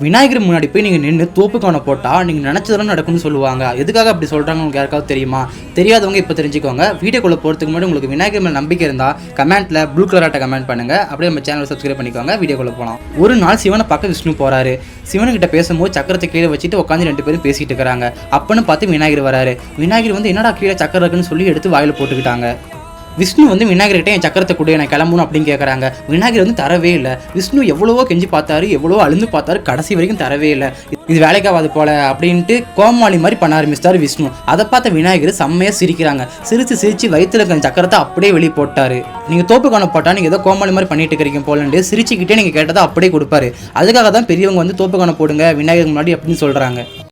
விநாயகர் முன்னாடி போய் நீங்கள் நின்று தோப்புக்கான போட்டால் நீங்கள் நினச்சதெல்லாம் நடக்கும்னு சொல்லுவாங்க. எதுக்காக அப்படி சொல்கிறாங்க உங்களுக்கு யாருக்காவது தெரியுமா? தெரியாதவங்க இப்போ தெரிஞ்சுக்கோங்க. வீடியோக்குள்ளே போகிறதுக்கு முன்னாடி உங்களுக்கு விநாயகர் மேலே நம்பிக்கை இருந்தால் கமெண்ட்டில் ப்ளூ கலராட்ட கமெண்ட் பண்ணுங்கள். அப்படியே நம்ம சேனலை சப்ஸ்கிரைப் பண்ணிக்கோங்க. வீடியோக்குள்ளே போகலாம். ஒரு நாள் சிவனை பார்க்க விஷ்ணு போகிறாரு. சிவனுக்கிட்ட பேசும்போது சக்கரத்தை கீழே வச்சுட்டு உட்காந்து 2 பேரும் பேசிகிட்டு இருக்கிறாங்க. அப்பன்னு பார்த்து விநாயகர் வராரு. விநாயகர் வந்து என்னடா கீழே சக்கரம் இருக்குன்னு சொல்லி எடுத்து வாயில் போட்டுக்கிட்டாங்க. விஷ்ணு வந்து விநாயகர்கிட்ட என் சக்கரத்தை கொடு, நான் கிளம்பணும் அப்படின்னு கேட்குறாங்க. விநாயகர் வந்து தரவே இல்லை. விஷ்ணு எவ்வளவோ கெஞ்சி பார்த்தாரு, எவ்வளவோ அழுந்து பார்த்தாரு, கடைசி வரைக்கும் தரவே இல்லை. இது வேலைக்காவது போல அப்படின்ட்டு கோமாளி மாதிரி பண்ண ஆரம்பிச்சிட்டாரு விஷ்ணு. அதை பார்த்த விநாயகர் செம்மையாக சிரிக்கிறாங்க. சிரிச்சு வயிற்றுல இருக்க சக்கரத்தை அப்படியே வெளியே போட்டாரு. நீங்கள் தோப்புக்கான போட்டால் நீங்கள் ஏதோ கோமாளி மாதிரி பண்ணிட்டு இருக்கிறீங்க போலன்ட்டு சிரிச்சுக்கிட்டே நீங்கள் கேட்டதை அப்படியே கொடுப்பாரு. அதுக்காக தான் பெரியவங்க வந்து தோப்புக்கான போடுங்க விநாயகர் முன்னாடி அப்படின்னு சொல்கிறாங்க.